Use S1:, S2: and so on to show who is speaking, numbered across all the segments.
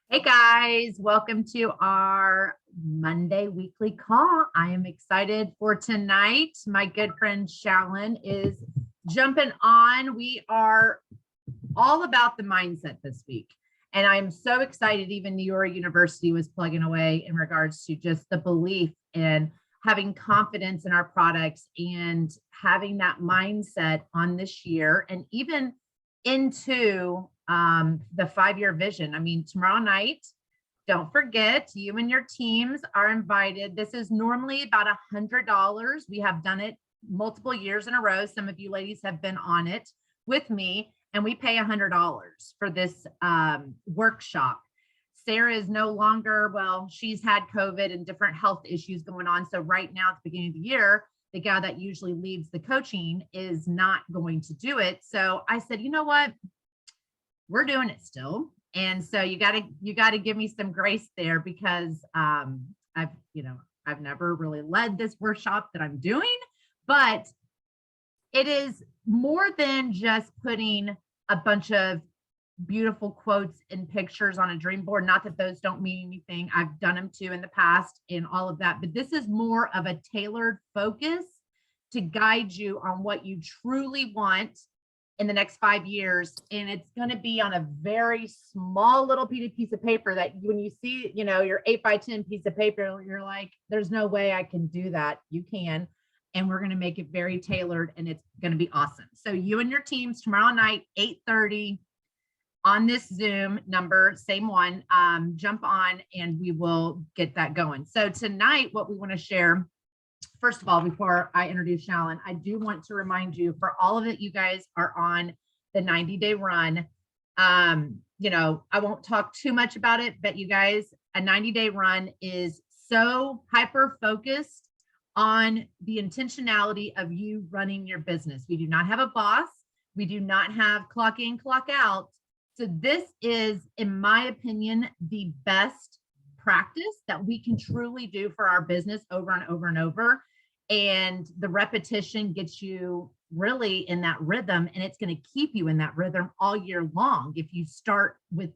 S1: Hey guys, welcome to our Monday weekly call. I am excited for tonight. My good friend Shalon is jumping on. We are all about the mindset this week. And I'm so excited. Even New York University was plugging away in regards to just the belief and having confidence in our products and having that mindset on this year and even into the 5-year vision. I mean, tomorrow night, don't forget, you and your teams are invited. This is normally about $100. We have done it multiple years in a row. Some of you ladies have been on it with me, and we pay $100 for this workshop. Sarah is no longer, well, she's had COVID and different health issues going on. So right now at the beginning of the year, the guy that usually leads the coaching is not going to do it. So I said, you know what? We're doing it still. And so you gotta give me some grace there because I've never really led this workshop that I'm doing, but it is more than just putting a bunch of beautiful quotes and pictures on a dream board. Not that those don't mean anything. I've done them too in the past and all of that, but this is more of a tailored focus to guide you on what you truly want in the next 5 years. And it's going to be on a very small little piece of paper that when you see, your 8x10 piece of paper, you're like, there's no way I can do that. You can. And we're going to make it very tailored and it's going to be awesome. So you and your teams tomorrow night, 8:30 on this Zoom number, same one, jump on and we will get that going. So tonight, what we want to share, first of all, before I introduce Shalon, I do want to remind you for all of it, you guys are on the 90-day run. I won't talk too much about it, but you guys, a 90-day run is so hyper focused on the intentionality of you running your business. We do not have a boss. We do not have clock in, clock out. So this is, in my opinion, the best practice that we can truly do for our business over and over and over. And the repetition gets you really in that rhythm, and it's going to keep you in that rhythm all year long if you start with,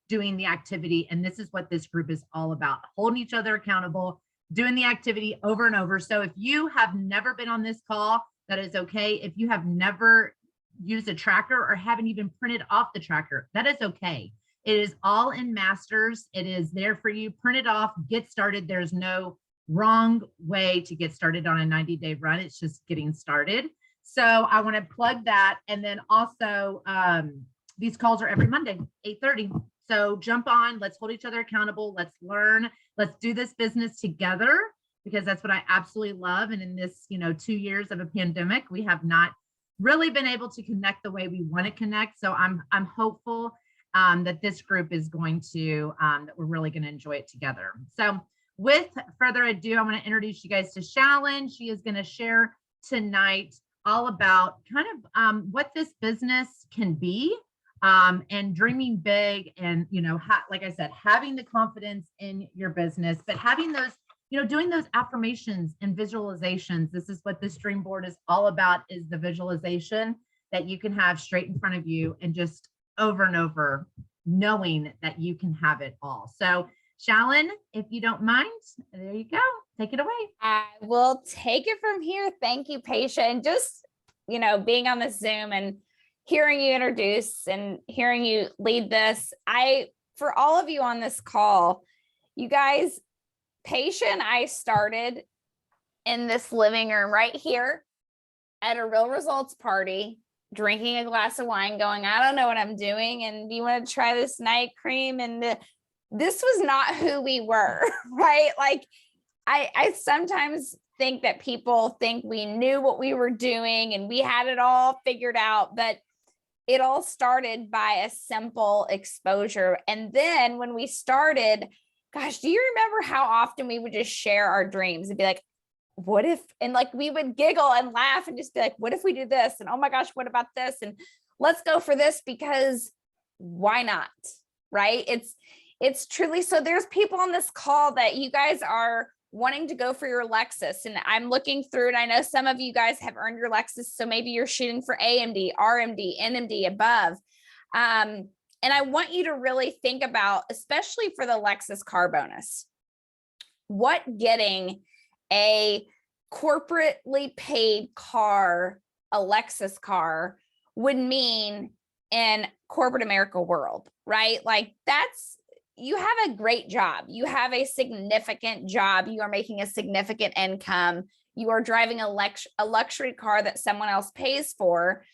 S1: doing the activity. And this is what this group is all about, holding each other accountable, doing the activity over and over. So if you have never been on this call, that is okay. If you have never used a tracker or haven't even printed off the tracker, that is okay. It is all in Masters. It is there for you. Print it off, get started. There's no wrong way to get started on a 90-day run. It's just getting started. So I want to plug that. And then also these calls are every Monday, 8:30. So jump on, let's hold each other accountable. Let's learn, let's do this business together because that's what I absolutely love. And in this, 2 years of a pandemic, we have not really been able to connect the way we want to connect. So I'm hopeful that this group is going to, that we're really going to enjoy it together. So with further ado, I want to introduce you guys to Shalon. She is going to share tonight all about kind of what this business can be and dreaming big and, like I said, having the confidence in your business, but having those, doing those affirmations and visualizations. This is what this dream board is all about, is the visualization that you can have straight in front of you and just over and over, knowing that you can have it all. So Shalon, if you don't mind, there you go. Take it away.
S2: I will take it from here. Thank you, Paisha. And just, being on this Zoom and hearing you introduce and hearing you lead this, for all of you on this call, you guys, Paisha and I started in this living room right here at a Real Results party, drinking a glass of wine, going, I don't know what I'm doing. And do you want to try this night cream? And this was not who we were, right? Like I sometimes think that people think we knew what we were doing and we had it all figured out, but it all started by a simple exposure. And then when we started, gosh, do you remember how often we would just share our dreams and be like, what if, and like, we would giggle and laugh and just be like, what if we do this? And oh my gosh, what about this? And let's go for this because why not? Right? It's truly, so there's people on this call that you guys are wanting to go for your Lexus. And I'm looking through, and I know some of you guys have earned your Lexus. So maybe you're shooting for AMD, RMD, NMD above. And I want you to really think about, especially for the Lexus car bonus, what getting a corporately paid car, a Lexus car, would mean in corporate America world, right? Like you have a great job. You have a significant job. You are making a significant income. You are driving a luxury car that someone else pays for.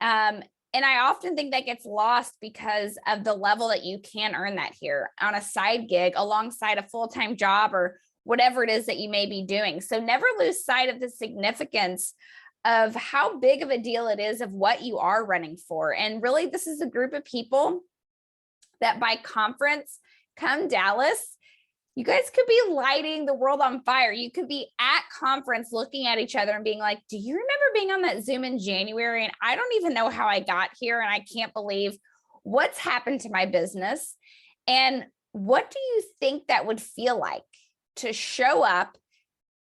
S2: And I often think that gets lost because of the level that you can earn that here on a side gig alongside a full-time job or whatever it is that you may be doing. So never lose sight of the significance of how big of a deal it is of what you are running for. And really, this is a group of people that by conference, come Dallas, you guys could be lighting the world on fire. You could be at conference looking at each other and being like, do you remember being on that Zoom in January? And I don't even know how I got here. And I can't believe what's happened to my business. And what do you think that would feel like to show up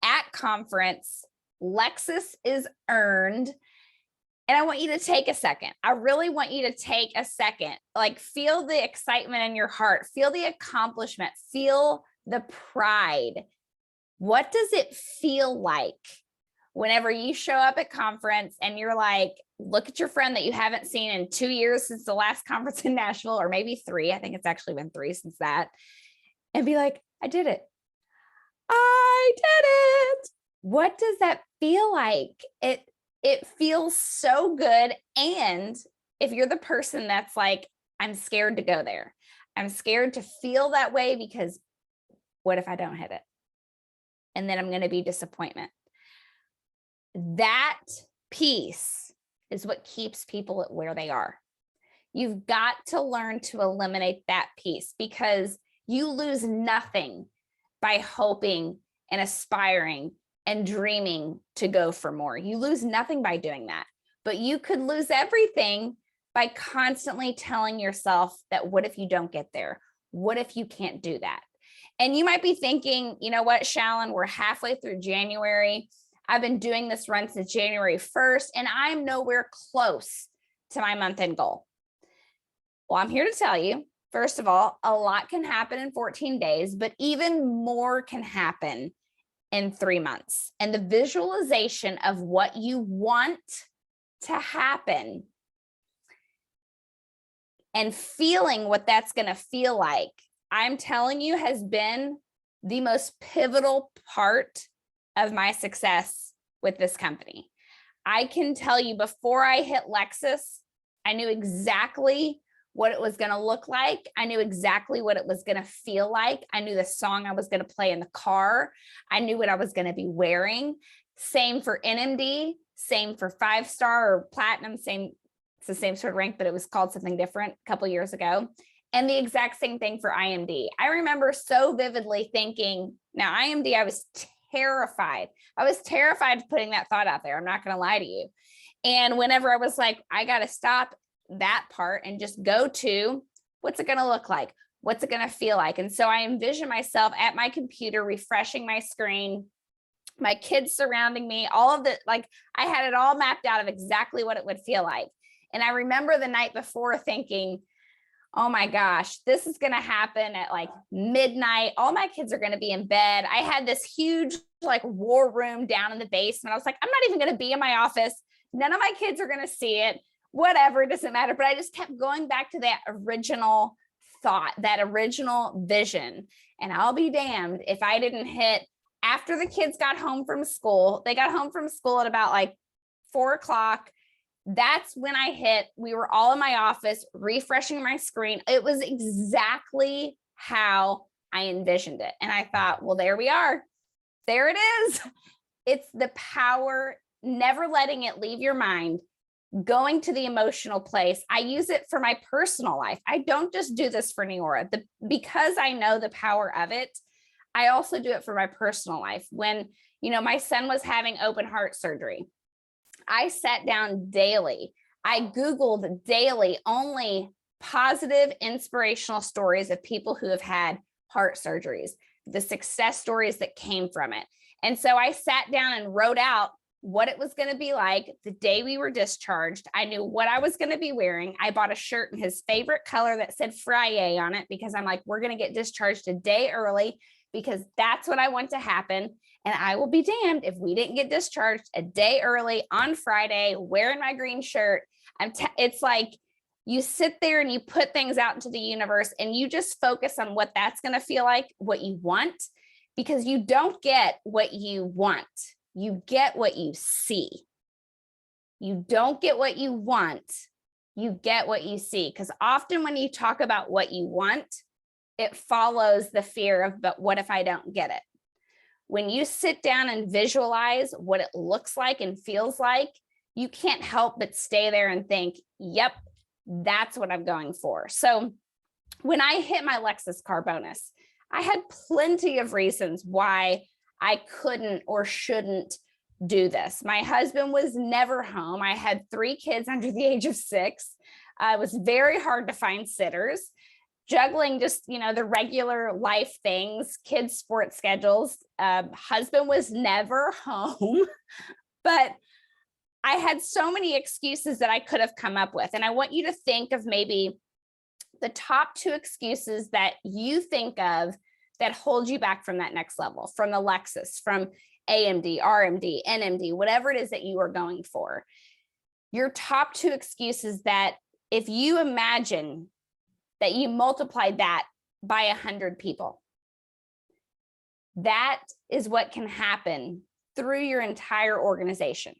S2: at conference? Lexus is earned. And I want you to take a second. I really want you to take a second, like feel the excitement in your heart, feel the accomplishment, feel the pride. What does it feel like whenever you show up at conference and you're like, look at your friend that you haven't seen in 2 years since the last conference in Nashville, or maybe 3. I think it's actually been 3 since that, and be like, I did it. I did it. What does that feel like? It feels so good. And if you're the person that's like, I'm scared to go there, I'm scared to feel that way because what if I don't hit it? And then I'm going to be disappointment. That piece is what keeps people at where they are. You've got to learn to eliminate that piece because you lose nothing by hoping and aspiring and dreaming to go for more. You lose nothing by doing that, but you could lose everything by constantly telling yourself that, what if you don't get there? What if you can't do that? And you might be thinking, you know what, Shalon, we're halfway through January. I've been doing this run since January 1st, and I'm nowhere close to my month-end goal. Well, I'm here to tell you, first of all, a lot can happen in 14 days, but even more can happen in 3 months. And the visualization of what you want to happen and feeling what that's going to feel like, I'm telling you, has been the most pivotal part of my success with this company. I can tell you, before I hit Lexus, I knew exactly what it was going to look like. I knew exactly what it was going to feel like. I knew the song I was going to play in the car. I knew what I was going to be wearing. Same for NMD, same for 5-star or platinum, same, it's the same sort of rank, but it was called something different a couple years ago. And the exact same thing for IMD. I remember so vividly thinking, now IMD, I was terrified. I was terrified of putting that thought out there. I'm not going to lie to you. And whenever I was like, I got to stop that part and just go to, what's it going to look like? What's it going to feel like? And so I envision myself at my computer, refreshing my screen, my kids surrounding me, all of the, like, I had it all mapped out of exactly what it would feel like. And I remember the night before thinking, oh my gosh, this is going to happen at like midnight. All my kids are going to be in bed. I had this huge like war room down in the basement. I was like, I'm not even going to be in my office. None of my kids are going to see it. Whatever, it doesn't matter. But I just kept going back to that original thought, that original vision. And I'll be damned if I didn't hit, after the kids got home from school, they got home from school at about like 4 o'clock. That's when I hit, we were all in my office refreshing my screen. It was exactly how I envisioned it. And I thought, well, there we are. There it is. It's the power, never letting it leave your mind, going to the emotional place. I use it for my personal life. I don't just do this for Neora. Because I know the power of it, I also do it for my personal life. When, you know, my son was having open heart surgery, I sat down daily. I Googled daily only positive, inspirational stories of people who have had heart surgeries, the success stories that came from it. And so I sat down and wrote out what it was going to be like the day we were discharged. I knew what I was going to be wearing. I bought a shirt in his favorite color that said Friday on it because I'm like, we're going to get discharged a day early because that's what I want to happen. And I will be damned if we didn't get discharged a day early on Friday wearing my green shirt. It's like you sit there and you put things out into the universe and you just focus on what that's going to feel like, what you want, because you don't get what you want. You get what you see. You don't get what you want. You get what you see. Because often when you talk about what you want, it follows the fear of, but what if I don't get it? When you sit down and visualize what it looks like and feels like, you can't help but stay there and think, yep, that's what I'm going for. So when I hit my Lexus car bonus, I had plenty of reasons why I couldn't or shouldn't do this. My husband was never home. I had 3 kids under the age of 6. It was very hard to find sitters. Juggling just, the regular life things, kids' sports schedules. Husband was never home, but I had so many excuses that I could have come up with. And I want you to think of maybe the top 2 excuses that you think of that hold you back from that next level, from the Lexus, from AMD, RMD, NMD, whatever it is that you are going for. Your top 2 excuses that if you imagine that you multiplied that by 100 people, that is what can happen through your entire organization.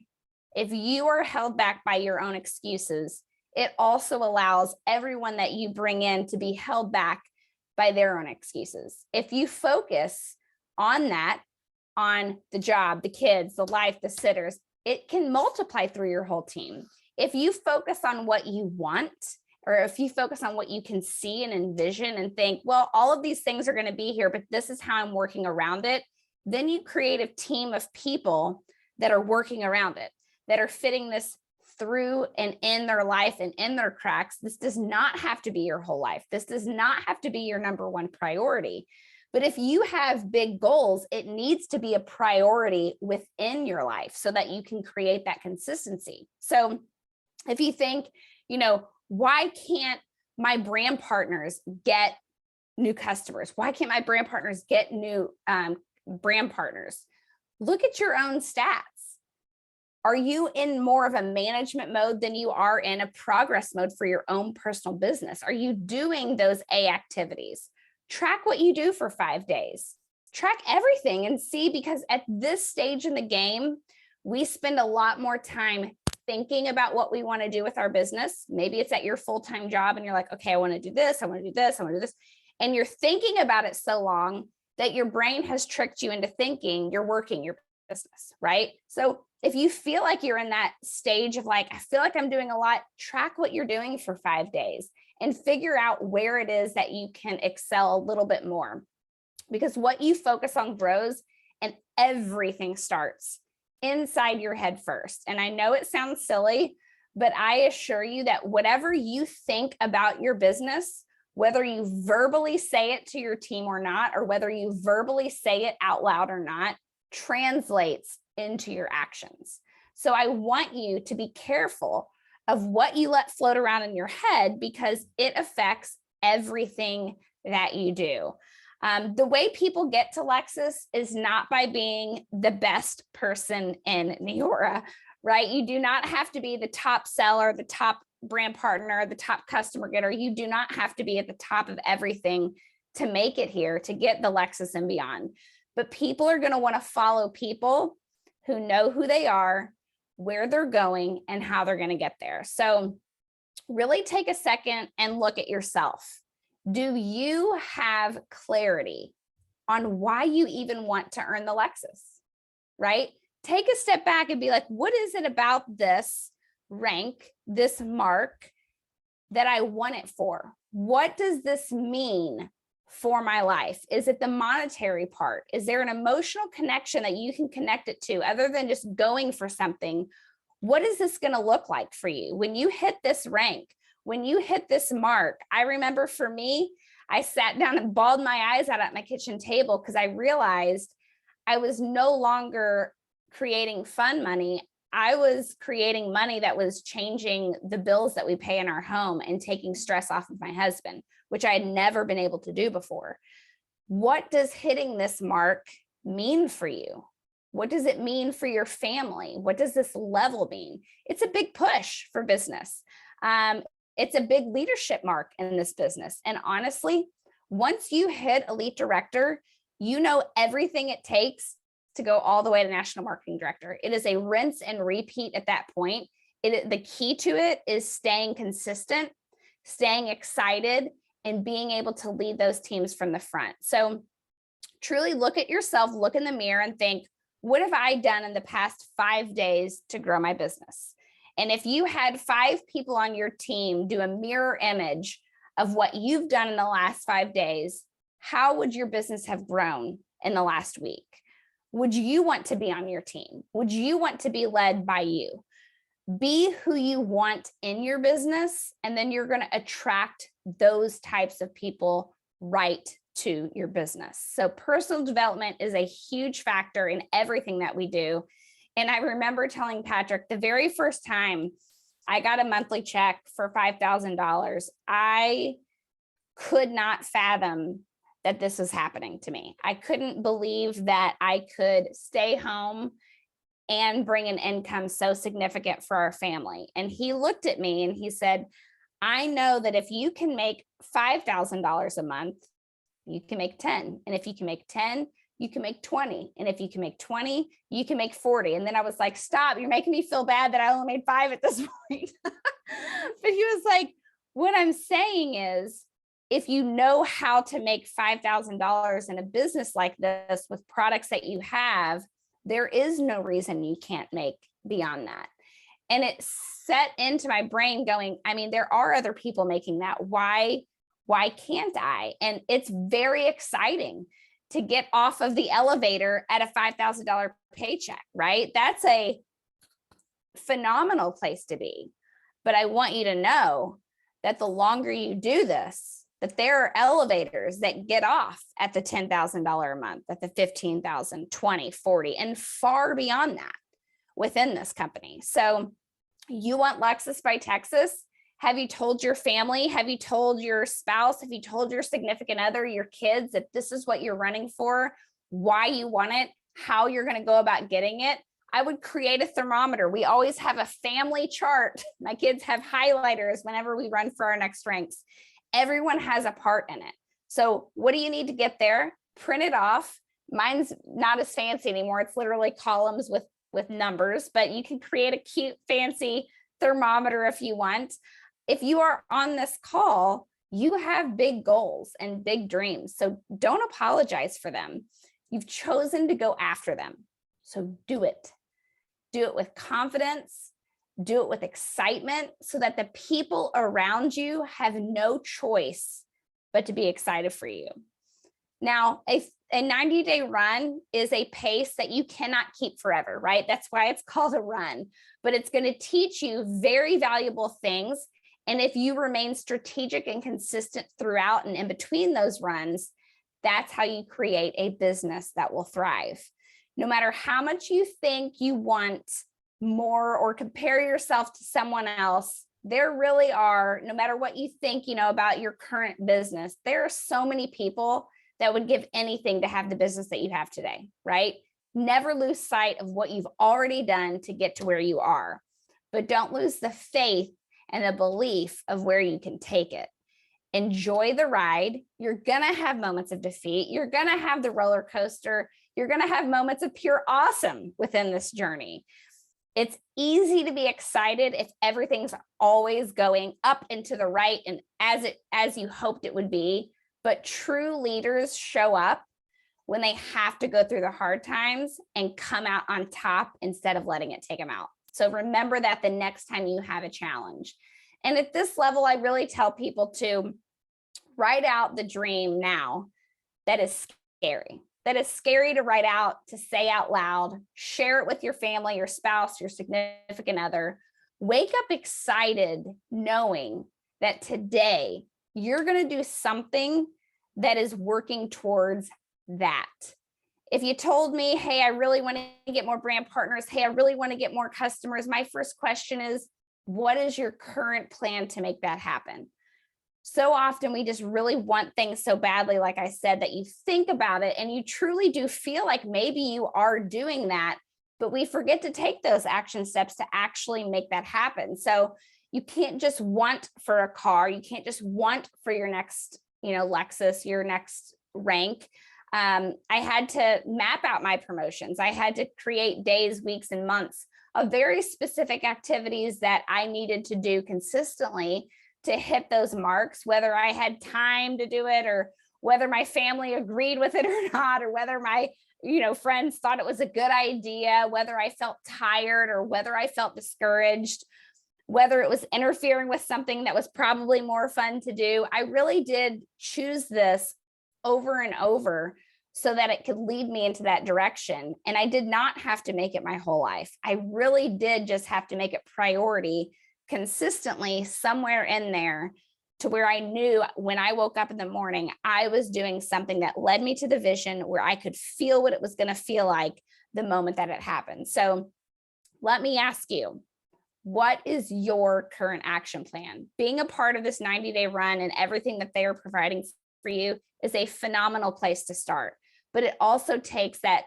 S2: If you are held back by your own excuses, it also allows everyone that you bring in to be held back by their own excuses. If you focus on that, on the job, the kids, the life, the sitters, it can multiply through your whole team. If you focus on what you want, or if you focus on what you can see and envision and think, well, all of these things are going to be here, but this is how I'm working around it, then you create a team of people that are working around it, that are fitting this through and in their life and in their cracks. This does not have to be your whole life. This does not have to be your number one priority. But if you have big goals, it needs to be a priority within your life so that you can create that consistency. So if you think, why can't my brand partners get new customers? Why can't my brand partners get new brand partners? Look at your own stats. Are you in more of a management mode than you are in a progress mode for your own personal business? Are you doing those A activities? Track what you do for 5 days. Track everything and see, because at this stage in the game, we spend a lot more time thinking about what we want to do with our business. Maybe it's at your full-time job and you're like, okay, I want to do this. I want to do this. I want to do this. And you're thinking about it so long that your brain has tricked you into thinking you're working your business, right? So if you feel like you're in that stage of like, I feel like I'm doing a lot, track what you're doing for 5 days and figure out where it is that you can excel a little bit more. Because what you focus on grows and everything starts inside your head first. And I know it sounds silly, but I assure you that whatever you think about your business, whether you verbally say it to your team or not, or whether you verbally say it out loud or not, translates into your actions. So I want you to be careful of what you let float around in your head, because it affects everything that you do. The way people get to Lexus is not by being the best person in Neora, right? You do not have to be the top seller, the top brand partner, the top customer getter. You do not have to be at the top of everything to make it here, to get the Lexus and beyond. But people are going to want to follow people who know who they are, where they're going, and how they're going to get there. So really take a second and look at yourself. Do you have clarity on why you even want to earn the Lexus, right? Take a step back and be like, what is it about this rank, this mark that I want it for? What does this mean for my life? Is it the monetary part? Is there an emotional connection that you can connect it to other than just going for something? What is this going to look like for you when you hit this rank? When you hit this mark? I remember for me, I sat down and bawled my eyes out at my kitchen table because I realized I was no longer creating fun money, I was creating money that was changing the bills that we pay in our home and taking stress off of my husband, which I had never been able to do before. What does hitting this mark mean for you? What does it mean for your family? What does this level mean? It's a big push for business. It's a big leadership mark in this business. And honestly, once you hit elite director, you know everything it takes to go all the way to national marketing director. It is a rinse and repeat at that point. The key to it is staying consistent, staying excited, and being able to lead those teams from the front. So truly look at yourself, look in the mirror and think, what have I done in the past 5 days to grow my business? And if you had 5 people on your team do a mirror image of what you've done in the last 5 days, how would your business have grown in the last week? Would you want to be on your team? Would you want to be led by you? Be who you want in your business, and then you're going to attract those types of people right to your business. So personal development is a huge factor in everything that we do. And I remember telling Patrick the very first time I got a monthly check for $5,000, I could not fathom that this was happening to me. I couldn't believe that I could stay home and bring an income so significant for our family. And he looked at me and he said, I know that if you can make $5,000 a month, you can make 10. And if you can make 10, you can make 20. And if you can make 20, you can make 40. And then I was like, stop, you're making me feel bad that I only made 5 at this point. But he was like, what I'm saying is, if you know how to make $5,000 in a business like this with products that you have, there is no reason you can't make beyond that. And it set into my brain going, I mean, there are other people making that. Why can't I? And it's very exciting to get off of the elevator at a $5,000 paycheck, right? That's a phenomenal place to be. But I want you to know that the longer you do this, that there are elevators that get off at the $10,000 a month, at the $15,000, 20, 40, and far beyond that within this company. So you want Lexus by Texas? Have you told your family? Have you told your spouse? Have you told your significant other, your kids, that this is what you're running for, why you want it, how you're going to go about getting it? I would create a thermometer. We always have a family chart. My kids have highlighters whenever we run for our next ranks. Everyone has a part in it. So what do you need to get there? Print it off. Mine's not as fancy anymore. It's literally columns with numbers, but you can create a cute, fancy thermometer if you want. If you are on this call, you have big goals and big dreams. So don't apologize for them. You've chosen to go after them. So do it. Do it with confidence. Do it with excitement so that the people around you have no choice but to be excited for you. Now, a 90-day run is a pace that you cannot keep forever, right? That's why it's called a run, but it's going to teach you very valuable things. And if you remain strategic and consistent throughout and in between those runs, that's how you create a business that will thrive. No matter how much you think you want more or compare yourself to someone else, there really are, no matter what you think, about your current business, there are so many people that would give anything to have the business that you have today, right? Never lose sight of what you've already done to get to where you are, but don't lose the faith and the belief of where you can take it. Enjoy the ride. You're going to have moments of defeat. You're going to have the roller coaster. You're going to have moments of pure awesome within this journey. It's easy to be excited if everything's always going up and to the right and as you hoped it would be. But true leaders show up when they have to go through the hard times and come out on top instead of letting it take them out. So remember that the next time you have a challenge. And at this level, I really tell people to write out the dream now that is scary. That is scary to write out, to say out loud, share it with your family, your spouse, your significant other. Wake up excited knowing that today you're going to do something that is working towards that. If you told me, hey, I really want to get more brand partners, hey, I really want to get more customers, my first question is, what is your current plan to make that happen? So often we just really want things so badly, like I said, that you think about it and you truly do feel like maybe you are doing that, but we forget to take those action steps to actually make that happen. So you can't just want for a car. You can't just want for your next, Lexus, your next rank. I had to map out my promotions. I had to create days, weeks, and months of very specific activities that I needed to do consistently to hit those marks, whether I had time to do it or whether my family agreed with it or not, or whether my friends thought it was a good idea, whether I felt tired or whether I felt discouraged, whether it was interfering with something that was probably more fun to do. I really did choose this over and over so that it could lead me into that direction. And I did not have to make it my whole life. I really did just have to make it priority consistently somewhere in there, to where I knew when I woke up in the morning, I was doing something that led me to the vision, where I could feel what it was going to feel like the moment that it happened. So let me ask you, what is your current action plan? Being a part of this 90-day run and everything that they are providing for you is a phenomenal place to start. But it also takes that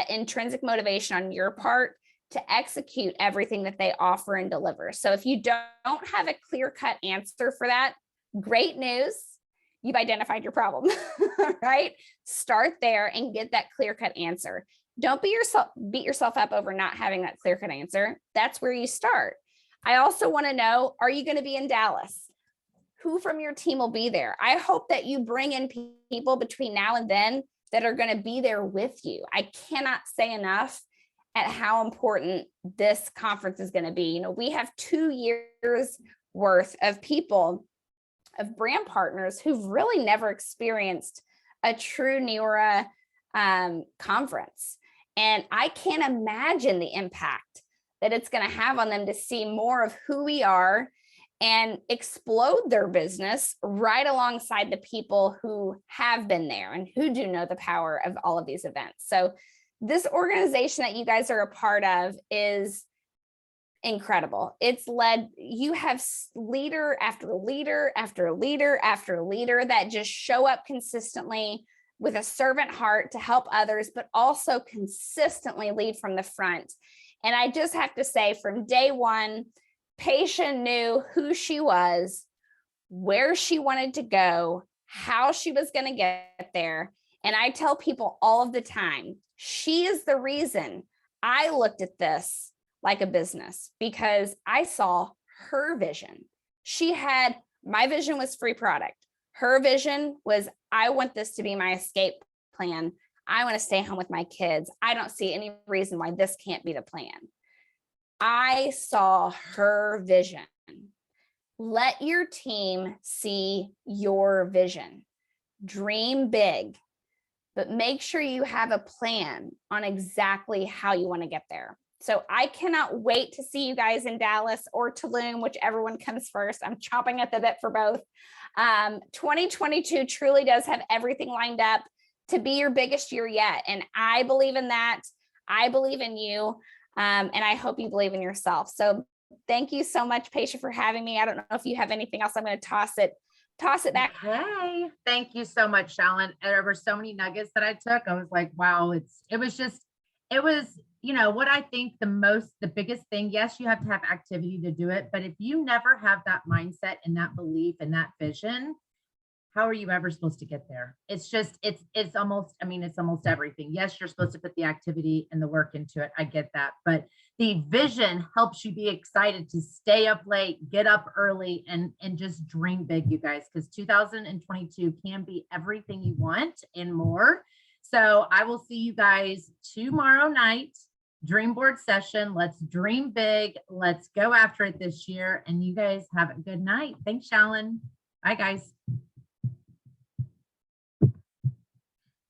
S2: intrinsic motivation on your part to execute everything that they offer and deliver. So if you don't have a clear-cut answer for that, great news, you've identified your problem, right? Start there and get that clear-cut answer. Don't beat yourself up over not having that clear-cut answer. That's where you start. I also want to know, are you going to be in Dallas? Who from your team will be there? I hope that you bring in people between now and then that are going to be there with you. I cannot say enough at how important this conference is going to be. We have 2 years worth of people, of brand partners who've really never experienced a true Neura conference. And I can't imagine the impact that it's going to have on them to see more of who we are and explode their business right alongside the people who have been there and who do know the power of all of these events. So this organization that you guys are a part of is incredible. You have leader after leader after leader after leader that just show up consistently with a servant heart to help others, but also consistently lead from the front. And I just have to say, from day one, Paisha knew who she was, where she wanted to go, how she was going to get there. And I tell people all of the time, she is the reason I looked at this like a business, because I saw her vision. My vision was free product. Her vision was, I want this to be my escape plan. I want to stay home with my kids. I don't see any reason why this can't be the plan. I saw her vision. Let your team see your vision. Dream big, but make sure you have a plan on exactly how you want to get there. So I cannot wait to see you guys in Dallas or Tulum, whichever one comes first. I'm chomping at the bit for both. 2022 truly does have everything lined up to be your biggest year yet. And I believe in that. I believe in you. And I hope you believe in yourself. So thank you so much, Paisha, for having me. I don't know if you have anything else. I'm going to toss it back.
S1: Hey, thank you so much, Shalon. There were so many nuggets that I took. I was like, wow, it was, what I think the biggest thing, yes, you have to have activity to do it. But if you never have that mindset and that belief and that vision, how are you ever supposed to get there? It's almost everything. Yes, you're supposed to put the activity and the work into it. I get that. But the vision helps you be excited to stay up late, get up early, and just dream big, you guys, because 2022 can be everything you want and more. So I will see you guys tomorrow night, dream board session. Let's dream big. Let's go after it this year. And you guys have a good night. Thanks, Shalon. Bye, guys.